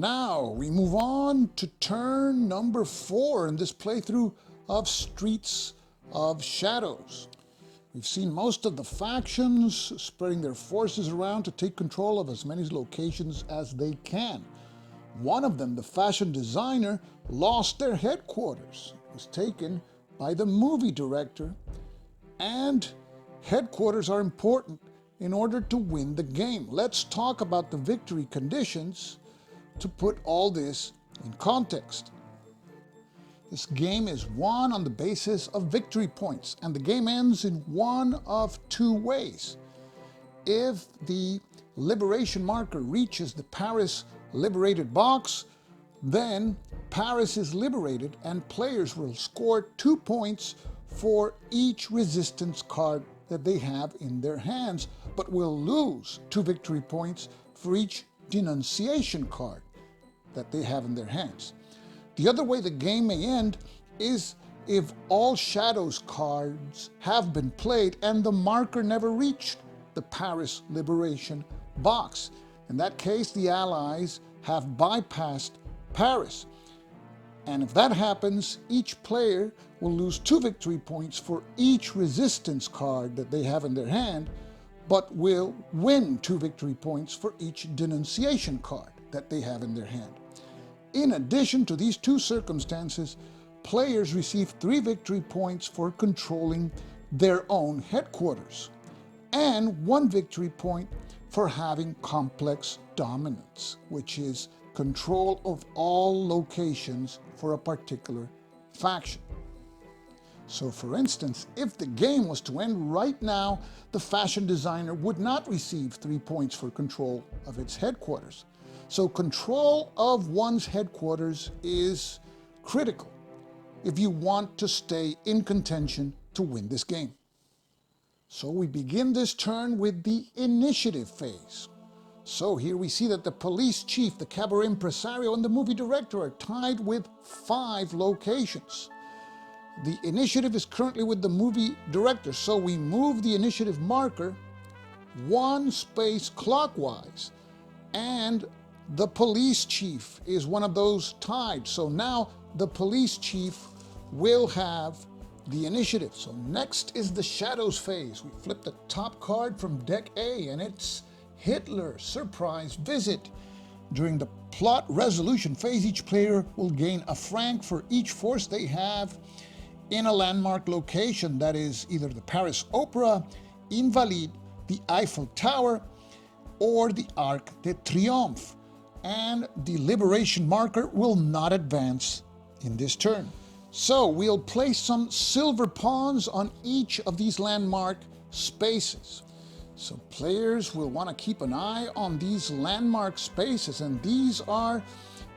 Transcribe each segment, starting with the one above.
Now we move on to turn number 4 in this playthrough of Streets of Shadows. We've seen most of the factions spreading their forces around to take control of as many locations as they can. One of them, the fashion designer, lost their headquarters. It was taken by the movie director, and headquarters are important in order to win the game. Let's talk about the victory conditions to put all this in context. This game is won on the basis of victory points, and the game ends in one of two ways. If the liberation marker reaches the Paris liberated box, then Paris is liberated and players will score 2 points for each resistance card that they have in their hands, but will lose 2 victory points for each denunciation card that they have in their hands. The other way the game may end is if all Shadows cards have been played and the marker never reached the Paris liberation box. In that case, the Allies have bypassed Paris. And if that happens, each player will lose 2 victory points for each resistance card that they have in their hand, but will win 2 victory points for each denunciation card that they have in their hand. In addition to these 2 circumstances, players receive 3 victory points for controlling their own headquarters, and 1 victory point for having complex dominance, which is control of all locations for a particular faction. So for instance, if the game was to end right now, the fashion designer would not receive 3 points for control of its headquarters. So control of one's headquarters is critical if you want to stay in contention to win this game. So we begin this turn with the initiative phase. So here we see that the police chief, the cabaret impresario, and the movie director are tied with 5 locations. The initiative is currently with the movie director, so we move the initiative marker 1 space clockwise, and the police chief is one of those tied. So now the police chief will have the initiative. So next is the Shadows phase. We flip the top card from deck A, and it's Hitler Surprise Visit. During the plot resolution phase, each player will gain a franc for each force they have in a landmark location, that is either the Paris Opera, Invalides, the Eiffel Tower, or the Arc de Triomphe. And the liberation marker will not advance in this turn. So we'll place some silver pawns on each of these landmark spaces. So players will want to keep an eye on these landmark spaces, and these are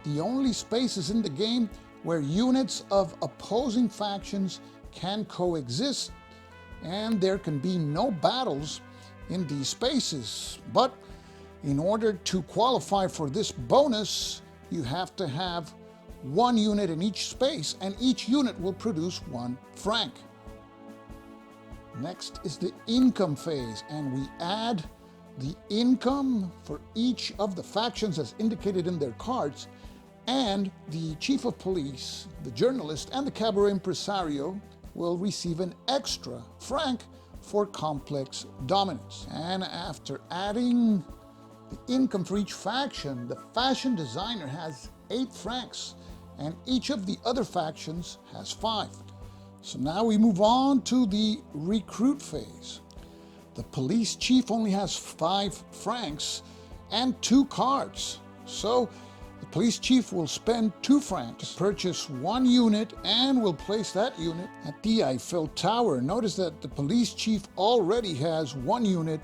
the only spaces in the game where units of opposing factions can coexist, and there can be no battles in these spaces. But in order to qualify for this bonus, you have to have 1 unit in each space, and each unit will produce 1 franc. Next is the income phase, and we add the income for each of the factions as indicated in their cards, and the chief of police, the journalist, and the cabaret impresario will receive an extra franc for complex dominance. And after adding the income for each faction, the fashion designer has 8 francs, and each of the other factions has 5. So now we move on to the recruit phase. The police chief only has 5 francs and 2 cards. So the police chief will spend 2 francs to purchase 1 unit and will place that unit at the Eiffel Tower. Notice that the police chief already has 1 unit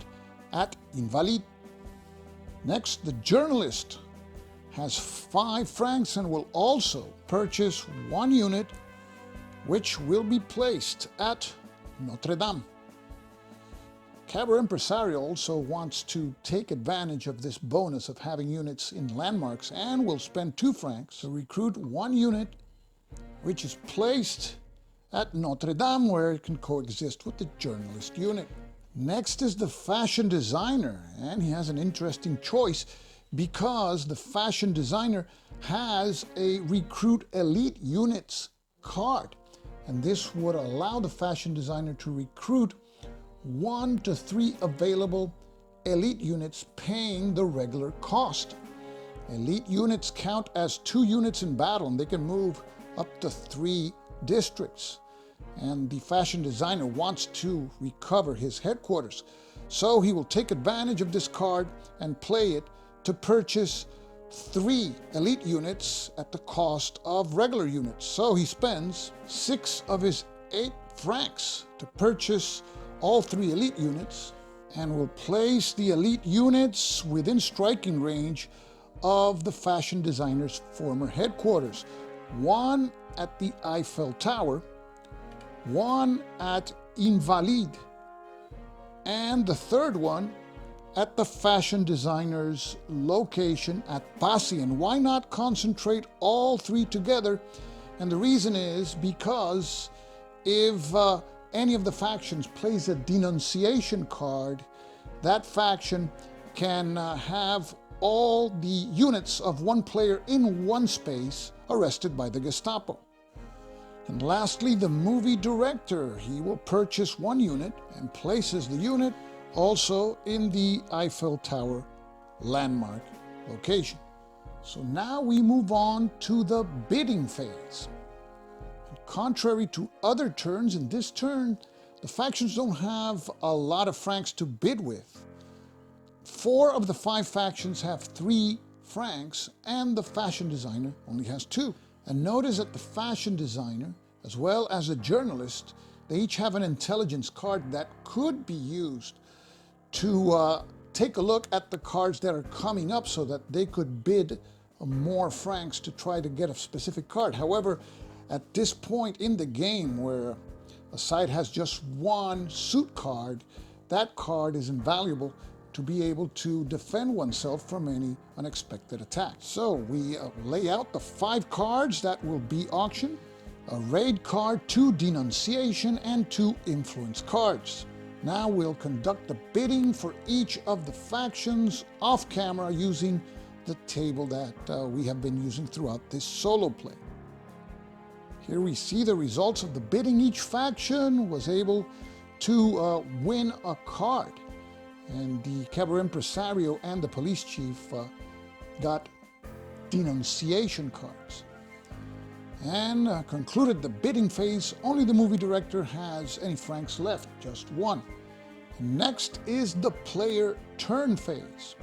at Invalides. Next, the journalist has 5 francs and will also purchase 1 unit, which will be placed at Notre Dame. Cabaret Impresario also wants to take advantage of this bonus of having units in landmarks and will spend 2 francs to recruit 1 unit, which is placed at Notre Dame, where it can coexist with the journalist unit. Next is the fashion designer, and he has an interesting choice. because the fashion designer has a recruit elite units card. And this would allow the fashion designer to recruit 1 to 3 available elite units paying the regular cost. Elite units count as 2 units in battle, and they can move up to 3 districts. And the fashion designer wants to recover his headquarters. So he will take advantage of this card and play it to purchase 3 elite units at the cost of regular units. So he spends 6 of his 8 francs to purchase all 3 elite units, and will place the elite units within striking range of the fashion designer's former headquarters. 1 at the Eiffel Tower, 1 at Invalides, and the 3rd one at the fashion designer's location at Passy. And why not concentrate all 3 together? And the reason is because if any of the factions plays a denunciation card, that faction can have all the units of one player in one space arrested by the Gestapo. And lastly, the movie director. He will purchase 1 unit and places the unit also in the Eiffel Tower landmark location. So now we move on to the bidding phase. And contrary to other turns, in this turn, the factions don't have a lot of francs to bid with. 4 of the 5 factions have 3 francs, and the fashion designer only has 2. And notice that the fashion designer, as well as a journalist, they each have an intelligence card that could be used to take a look at the cards that are coming up so that they could bid more francs to try to get a specific card. However, at this point in the game where a side has just 1 suit card, that card is invaluable to be able to defend oneself from any unexpected attack. So we lay out the 5 cards that will be auctioned: a raid card, 2 denunciation, and 2 influence cards. Now we'll conduct the bidding for each of the factions off camera using the table that we have been using throughout this solo play. Here we see the results of the bidding. Each faction was able to win a card, and the cabaret impresario and the police chief got denunciation cards. And concluded the bidding phase. Only the movie director has any francs left, just 1. Next is the player turn phase.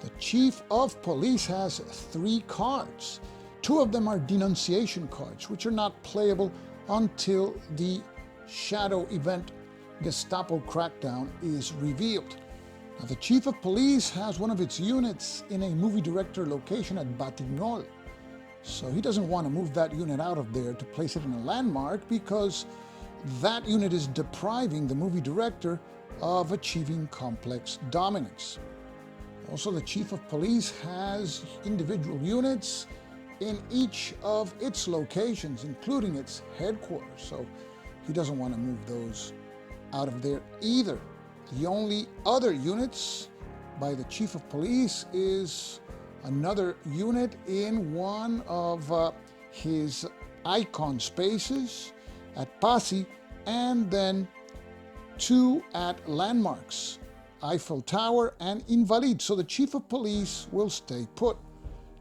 The chief of police has 3 cards. 2 of them are denunciation cards, which are not playable until the shadow event Gestapo crackdown is revealed. Now, the chief of police has one of its units in a movie director location at Batignolles. So he doesn't want to move that unit out of there to place it in a landmark, because that unit is depriving the movie director of achieving complex dominance. Also, the chief of police has individual units in each of its locations, including its headquarters. So he doesn't want to move those out of there either. The only other units by the chief of police is another unit in one of his icon spaces at Passy, and then 2 at landmarks, Eiffel Tower and Invalides. So the chief of police will stay put.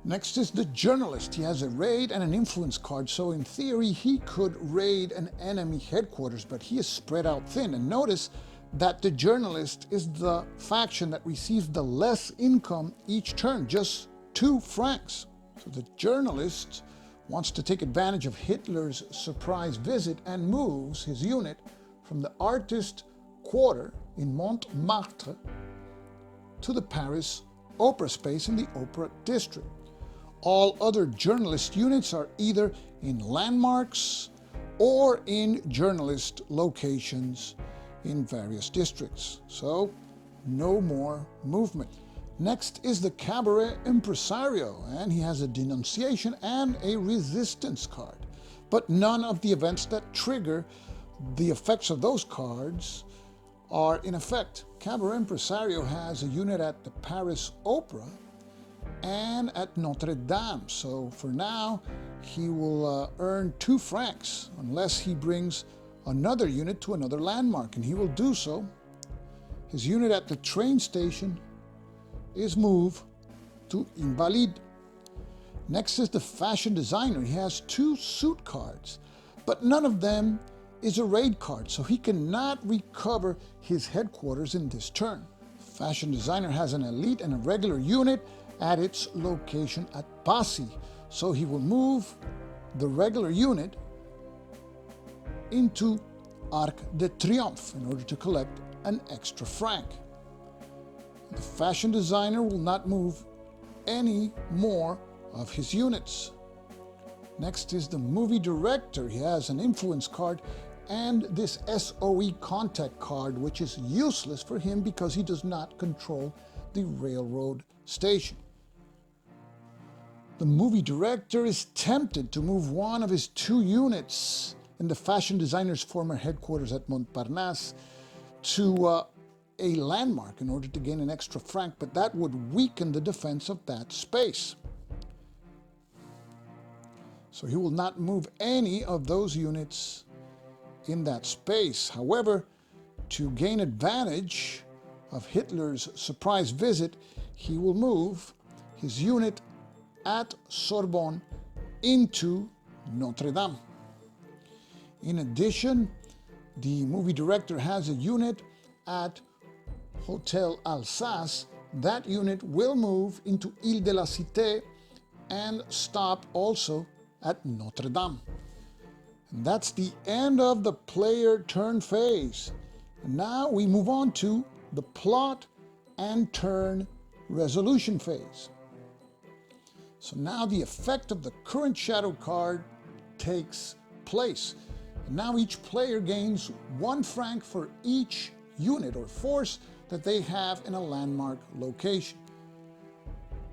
Next is the journalist. He has a raid and an influence card, so in theory he could raid an enemy headquarters, but he is spread out thin. And notice that the journalist is the faction that receives the less income each turn, just 2 francs. So the journalist wants to take advantage of Hitler's surprise visit and moves his unit from the artist quarter in Montmartre to the Paris Opera space in the Opera district. All other journalist units are either in landmarks or in journalist locations in various districts. So no more movement. Next is the cabaret impresario, and he has a denunciation and a resistance card. But none of the events that trigger the effects of those cards are in effect. Cabaret impresario has a unit at the Paris Opera and at Notre Dame. So for now, he will earn 2 francs unless he brings another unit to another landmark, and he will do so. His unit at the train station is moved to Invalides. Next is the fashion designer. He has 2 suit cards, but none of them is a raid card, so he cannot recover his headquarters in this turn. Fashion designer has an elite and a regular unit at its location at Passy, so he will move the regular unit into Arc de Triomphe in order to collect an extra franc. The fashion designer will not move any more of his units. Next is the movie director. He has an influence card and this SOE contact card, which is useless for him because he does not control the railroad station. The movie director is tempted to move one of his 2 units in the fashion designer's former headquarters at Montparnasse to a landmark in order to gain an extra franc, but that would weaken the defense of that space. So he will not move any of those units in that space. However, to gain advantage of Hitler's surprise visit, he will move his unit at Sorbonne into Notre Dame. In addition, the movie director has a unit at Hotel Alsace. That unit will move into Ile de la Cité and stop also at Notre Dame. And that's the end of the player turn phase. And now we move on to the plot and turn resolution phase. So now the effect of the current shadow card takes place. And now each player gains 1 franc for each unit or force that they have in a landmark location.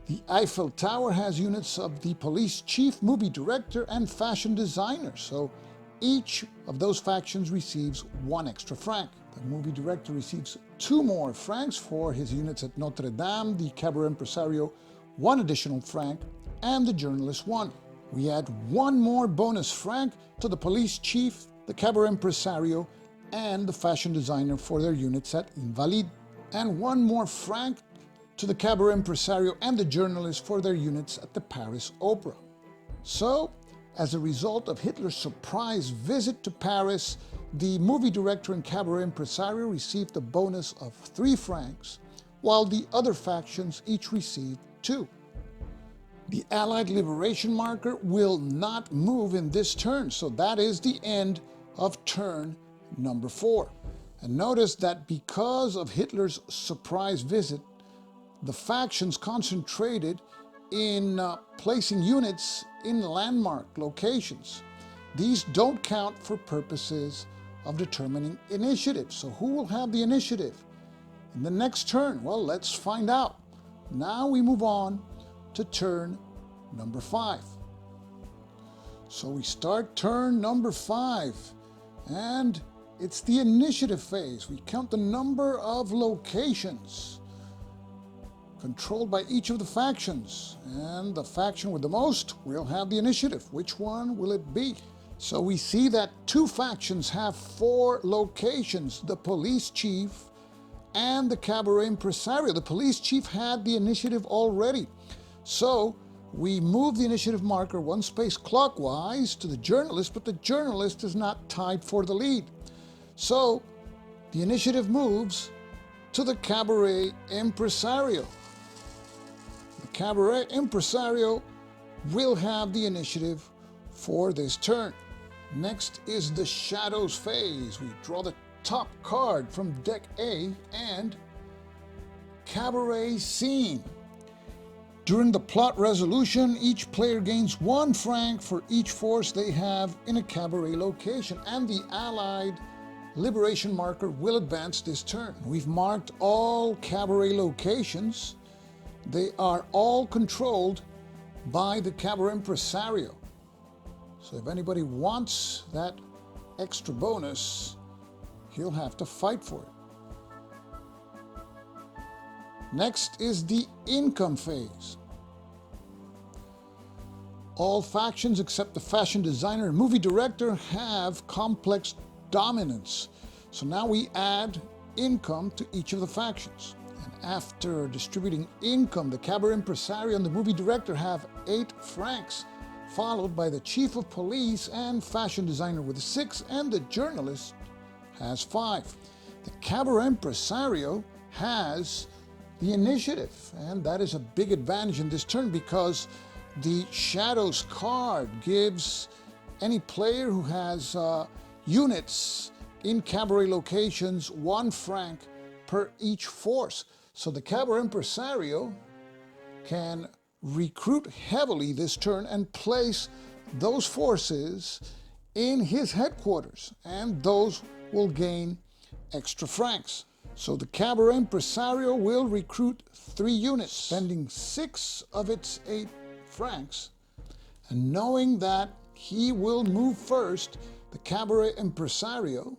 The Eiffel Tower has units of the police chief, movie director, and fashion designer. So each of those factions receives 1 extra franc. The movie director receives 2 more francs for his units at Notre Dame, the cabaret impresario 1 additional franc, and the journalist 1. We add 1 more bonus franc to the police chief, the cabaret impresario, and the fashion designer for their units at Invalides, and 1 more franc to the cabaret impresario and the journalist for their units at the Paris Opera. So, as a result of Hitler's surprise visit to Paris, the movie director and cabaret impresario received a bonus of 3 francs, while the other factions each received 2. The Allied liberation marker will not move in this turn, so that is the end of turn number 4. And notice that because of Hitler's surprise visit, the factions concentrated in placing units in landmark locations. These don't count for purposes of determining initiative. So who will have the initiative in the next turn? Well, let's find out. Now we move on to turn number 5. So we start turn number 5, and it's the initiative phase. We count the number of locations controlled by each of the factions, and the faction with the most will have the initiative. Which one will it be? So we see that 2 factions have 4 locations, the police chief and the cabaret impresario. The police chief had the initiative already. So we move the initiative marker 1 space clockwise to the journalist, but the journalist is not tied for the lead. So the initiative moves to the cabaret impresario. The cabaret impresario will have the initiative for this turn. Next is the shadows phase. We draw the top card from deck A and cabaret scene. During the plot resolution, each player gains 1 franc for each force they have in a cabaret location, and the Allied liberation marker will advance this turn. We've marked all cabaret locations. They are all controlled by the cabaret impresario. So if anybody wants that extra bonus, he'll have to fight for it. Next is the income phase. All factions except the fashion designer and movie director have complex dominance. So now we add income to each of the factions. And after distributing income, the cabaret impresario and the movie director have 8 francs, followed by the chief of police and fashion designer with 6, and the journalist has 5. The cabaret impresario has the initiative, and that is a big advantage in this turn because the Shadows card gives any player who has units in cabaret locations 1 franc per each force. So the cabaret impresario can recruit heavily this turn and place those forces in his headquarters, and those will gain extra francs. So the cabaret impresario will recruit 3 units, spending 6 of its 8 francs, and knowing that he will move first, the cabaret impresario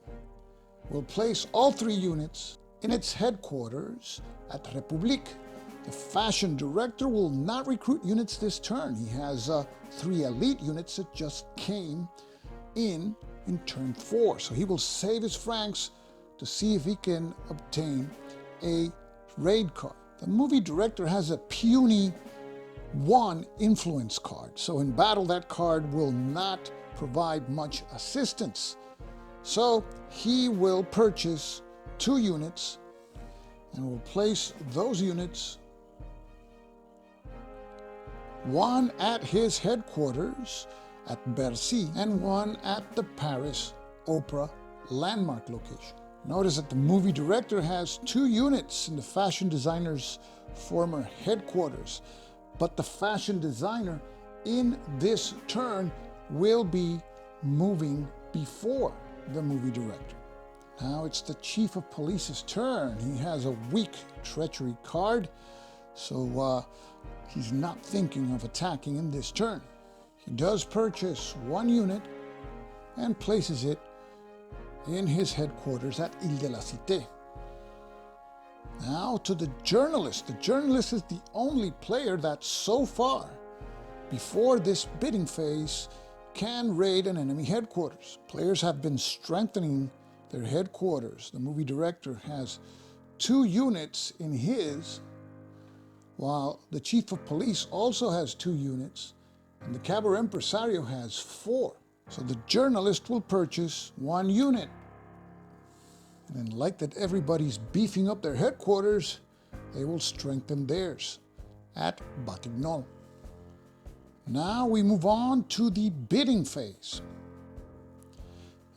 will place all 3 units in its headquarters at Republique. The fashion director will not recruit units this turn. He has 3 elite units that just came in turn 4. So he will save his francs to see if he can obtain a raid card. The movie director has a puny 1 influence card. So in battle, that card will not provide much assistance. So he will purchase 2 units and will place those units, 1 at his headquarters at Bercy and 1 at the Paris Opera landmark location. Notice that the movie director has 2 units in the fashion designer's former headquarters, but the fashion designer in this turn will be moving before the movie director. Now it's the chief of police's turn. He has a weak treachery card, so he's not thinking of attacking in this turn. He does purchase 1 unit and places it in his headquarters at Ile de la Cité. Now to the journalist. The journalist is the only player that so far, before this bidding phase, can raid an enemy headquarters. Players have been strengthening their headquarters. The movie director has 2 units in his, while the chief of police also has 2 units, and the cabaret impresario has 4. So the journalist will purchase 1 unit. And like that everybody's beefing up their headquarters, they will strengthen theirs at Batignolles. Now we move on to the bidding phase.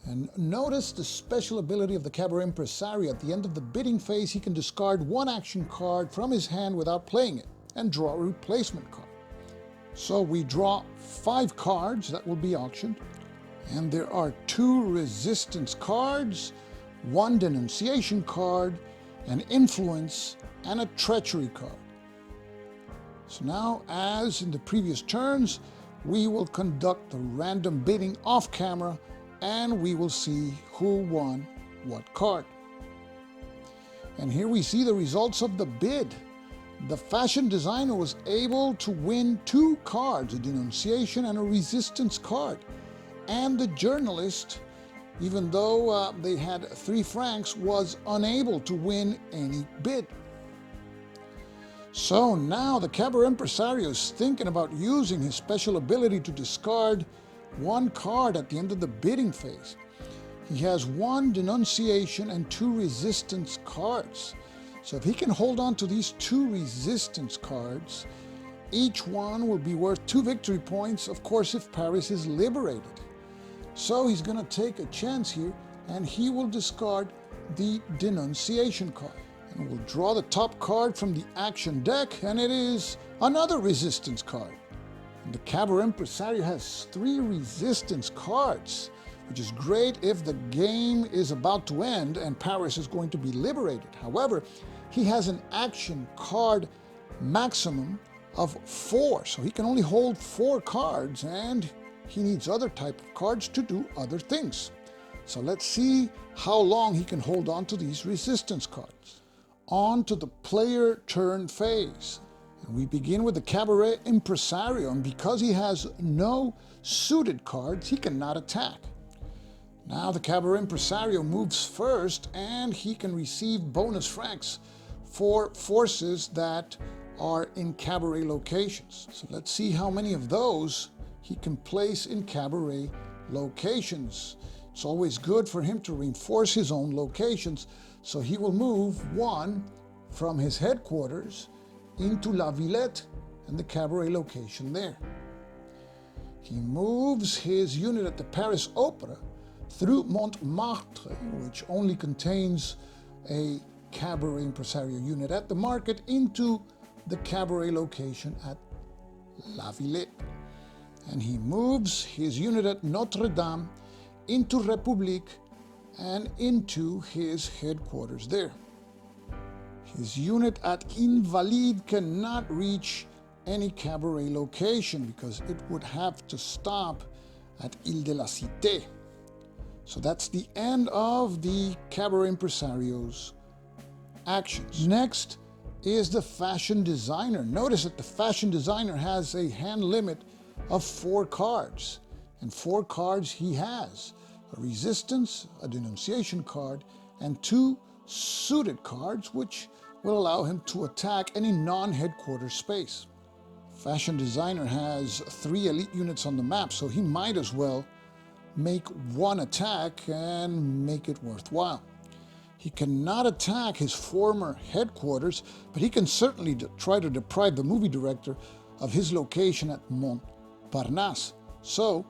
And notice the special ability of the cabaret impresario. At the end of the bidding phase, he can discard 1 action card from his hand without playing it and draw a replacement card. So we draw 5 cards that will be auctioned, and there are 2 resistance cards, 1 denunciation card, an influence, and a treachery card. So now, as in the previous turns, we will conduct the random bidding off camera, and we will see who won what card. And here we see the results of the bid. The fashion designer was able to win 2 cards, a denunciation and a resistance card. And the journalist, even though they had 3 francs, was unable to win any bid. So now the cabaret impresario is thinking about using his special ability to discard 1 card at the end of the bidding phase. He has 1 denunciation and 2 resistance cards. So if he can hold on to these 2 resistance cards, each one will be worth 2 victory points, of course, if Paris is liberated. So he's going to take a chance here, and he will discard the denunciation card. And we'll draw the top card from the action deck, and it is another resistance card. And the cabaret impresario has 3 resistance cards, which is great if the game is about to end and Paris is going to be liberated. However, he has an action card maximum of 4, so he can only hold 4 cards, and he needs other type of cards to do other things. So let's see how long he can hold on to these resistance cards. On to the player turn phase. And we begin with the Cabaret Impresario, and because he has no suited cards, he cannot attack. Now the Cabaret Impresario moves first, and he can receive bonus francs for forces that are in cabaret locations. So let's see how many of those he can place in cabaret locations. It's always good for him to reinforce his own locations, so he will move one from his headquarters into La Villette and the cabaret location there. He moves his unit at the Paris Opera through Montmartre, which only contains a Cabaret Impresario unit at the market, into the cabaret location at La Villette. And he moves his unit at Notre Dame into République and into his headquarters there. His unit at Invalides cannot reach any cabaret location because it would have to stop at Ile de la Cité. So that's the end of the Cabaret Impresario's actions. Next is the fashion designer. Notice that the fashion designer has a hand limit of 4 cards. And 4 cards he has: a resistance, a denunciation card, and 2 suited cards, which will allow him to attack any non-headquarters space. Fashion designer has 3 elite units on the map, so he might as well make one attack and make it worthwhile. He cannot attack his former headquarters, but he can certainly try to deprive the movie director of his location at Montparnasse. So,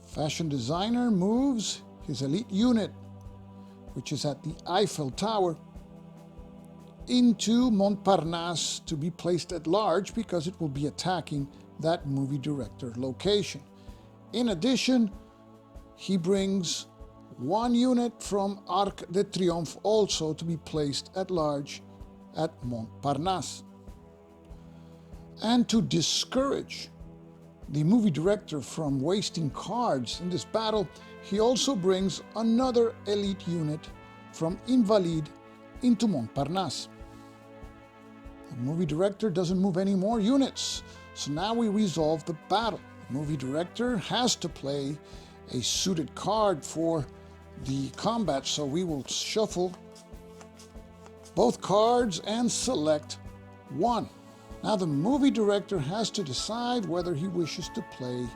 the fashion designer moves his elite unit, which is at the Eiffel Tower, into Montparnasse to be placed at large because it will be attacking that movie director location. In addition, he brings 1 unit from Arc de Triomphe also to be placed at large at Montparnasse. And to discourage the movie director from wasting cards in this battle, he also brings another elite unit from Invalides into Montparnasse. The movie director doesn't move any more units, so now we resolve the battle. The movie director has to play a suited card for the combat, so we will shuffle both cards and select one. Now the movie director has to decide whether he wishes to play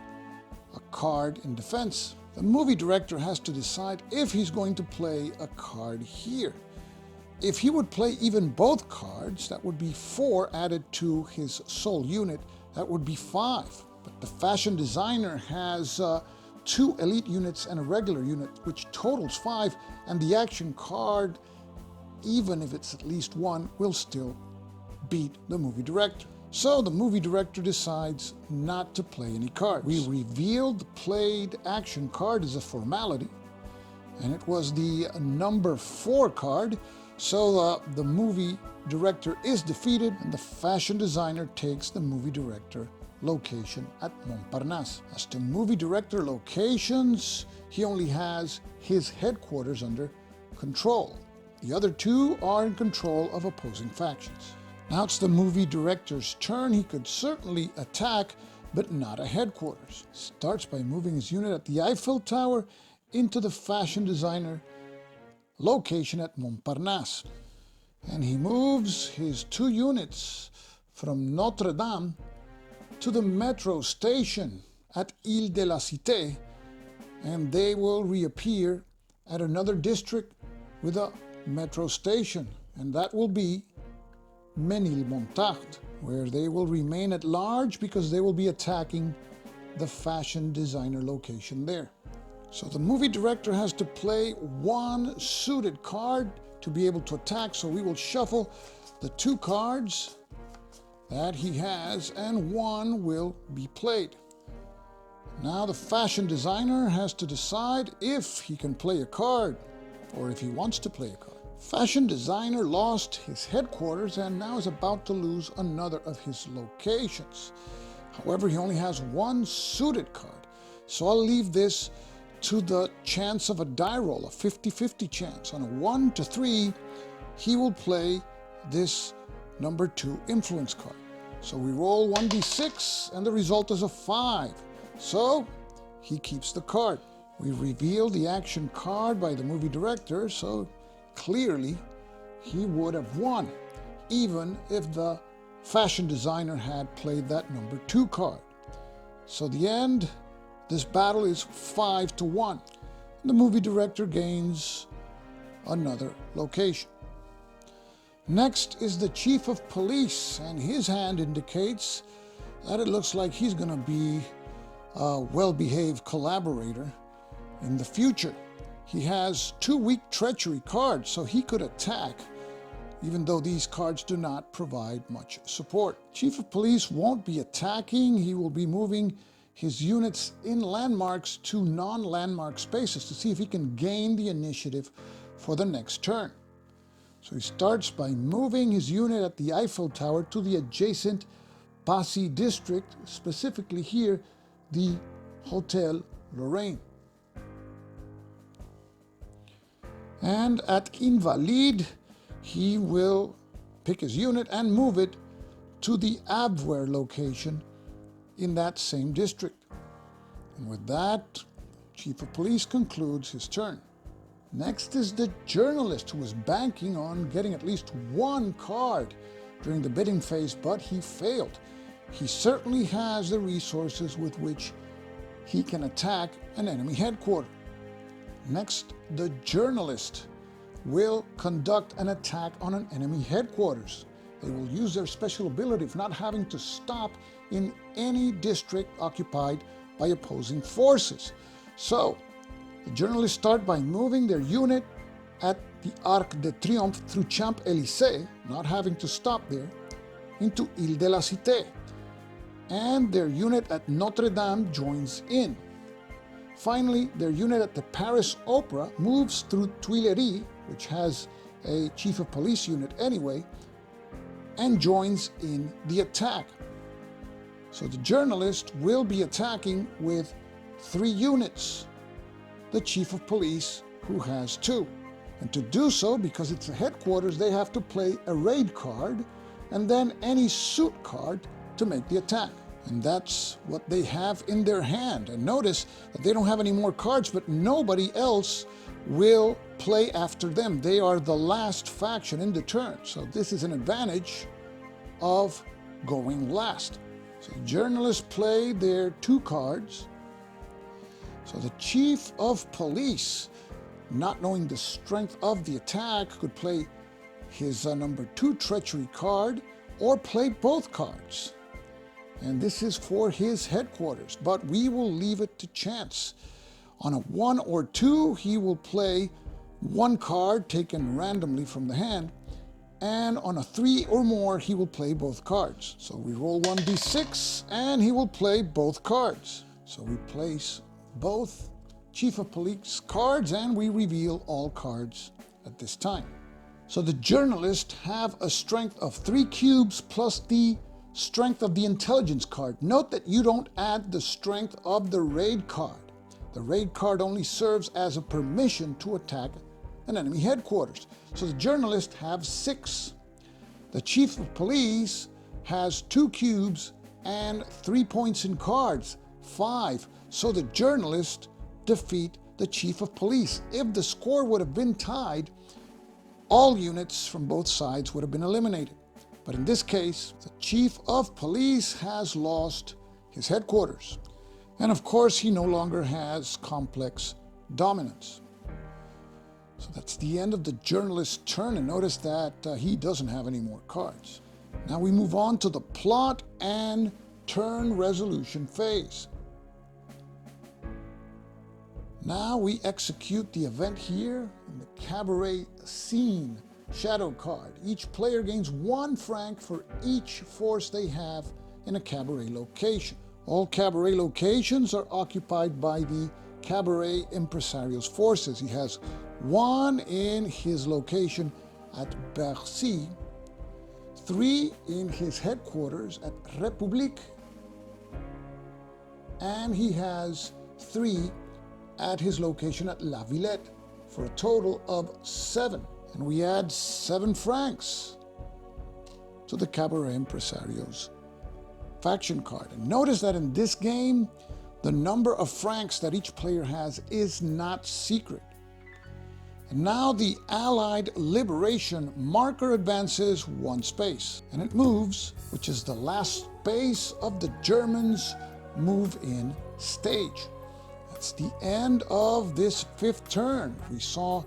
a card in defense. The movie director has to decide if he's going to play a card here. If he would play even both cards, that would be 4 added to his sole unit. That would be 5. But the fashion designer has 2 elite units and a regular unit, which totals 5, and the action card, even if it's at least 1, will still beat the movie director. So the movie director decides not to play any cards. We revealed the played action card as a formality, and it was the number 4 card. So the movie director is defeated, and the fashion designer takes the movie director location at Montparnasse. As to movie director locations, he only has his headquarters under control. The other 2 are in control of opposing factions. Now it's the movie director's turn. He could certainly attack, but not a headquarters. Starts by moving his unit at the Eiffel Tower into the fashion designer location at Montparnasse. And he moves his 2 units from Notre Dame to the metro station at Ile de la Cité, and they will reappear at another district with a metro station, and that will be Ménilmontant, where they will remain at large because they will be attacking the fashion designer location there. So the movie director has to play 1 suited card to be able to attack, so we will shuffle the 2 cards that he has, and 1 will be played. Now the fashion designer has to decide if he can play a card, or if he wants to play a card. Fashion designer lost his headquarters and now is about to lose another of his locations. However, he only has 1 suited card, so I'll leave this to the chance of a die roll, a 50-50 chance. On a 1 to 3, he will play this number 2 influence card. So we roll 1d6 and the result is a 5. So he keeps the card. We reveal the action card by the movie director, so clearly he would have won, even if the fashion designer had played that number 2 card. So the end, this battle is 5-1. The movie director gains another location. Next is the chief of police, and his hand indicates that it looks like he's going to be a well-behaved collaborator in the future. He has 2 weak treachery cards, so he could attack, even though these cards do not provide much support. Chief of police won't be attacking. He will be moving his units in landmarks to non-landmark spaces to see if he can gain the initiative for the next turn. So he starts by moving his unit at the Eiffel Tower to the adjacent Passy district, specifically here, the Hotel Lorraine. And at Invalides, he will pick his unit and move it to the Abwehr location in that same district. And with that, Chief of Police concludes his turn. Next is the journalist, who was banking on getting at least 1 card during the bidding phase, but he failed. He certainly has the resources with which he can attack an enemy headquarters. Next, the journalist will conduct an attack on an enemy headquarters. They will use their special ability of not having to stop in any district occupied by opposing forces. So, the journalists start by moving their unit at the Arc de Triomphe through Champs-Élysées, not having to stop there, into Ile de la Cité. And their unit at Notre Dame joins in. Finally, their unit at the Paris Opera moves through Tuileries, which has a chief of police unit anyway, and joins in the attack. So the journalist will be attacking with 3 units. The chief of police, who has 2. And to do so, because it's a headquarters, they have to play a raid card and then any suit card to make the attack. And that's what they have in their hand. And notice that they don't have any more cards, but nobody else will play after them. They are the last faction in the turn. So this is an advantage of going last. So the journalists play their 2 cards. So the chief of police, not knowing the strength of the attack, could play his number 2 treachery card or play both cards. And this is for his headquarters, but we will leave it to chance. On a 1 or 2, he will play 1 card taken randomly from the hand, and on a 3 or more, he will play both cards. So we roll 1d6, and he will play both cards. So we place both Chief of Police cards, and we reveal all cards at this time. So the journalists have a strength of 3 cubes plus the strength of the intelligence card. Note that you don't add the strength of the raid card. The raid card only serves as a permission to attack an enemy headquarters. So the journalists have 6. The chief of police has 2 cubes and 3 points in cards, 5. So the journalists defeat the chief of police. If the score would have been tied, all units from both sides would have been eliminated. But in this case, the chief of police has lost his headquarters. And of course, he no longer has complex dominance. So that's the end of the journalist's turn, and notice that he doesn't have any more cards. Now we move on to the plot and turn resolution phase. Now we execute the event here in the cabaret scene shadow card. Each player gains 1 franc for each force they have in a cabaret location. All cabaret locations are occupied by the cabaret impresario's forces. He has 1 in his location at Bercy, 3 in his headquarters at République, and he has 3 at his location at La Villette, for a total of 7. And we add 7 francs. to the Cabaret Impresario's faction card. And notice that in this game, the number of francs that each player has is not secret. And now the Allied Liberation marker advances 1 space, and it moves, which is the last space of the Germans' move-in stage. That's the end of this 5th turn. We saw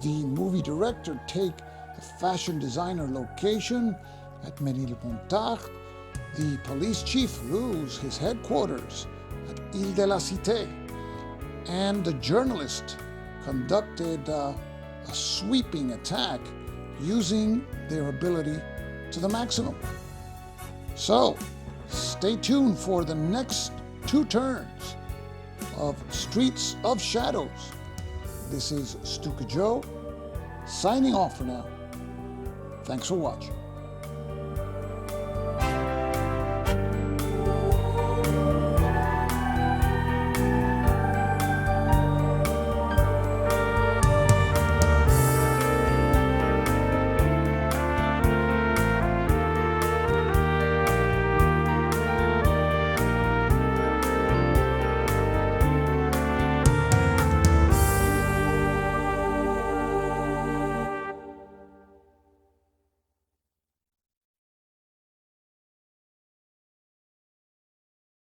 the movie director take a fashion designer location at Ménilmontant, the police chief lose his headquarters at Ile de la Cité, and the journalist conducted a sweeping attack using their ability to the maximum. So, stay tuned for the next 2 turns of Streets of Shadows. This is Stuka Joe, signing off for now. Thanks for watching.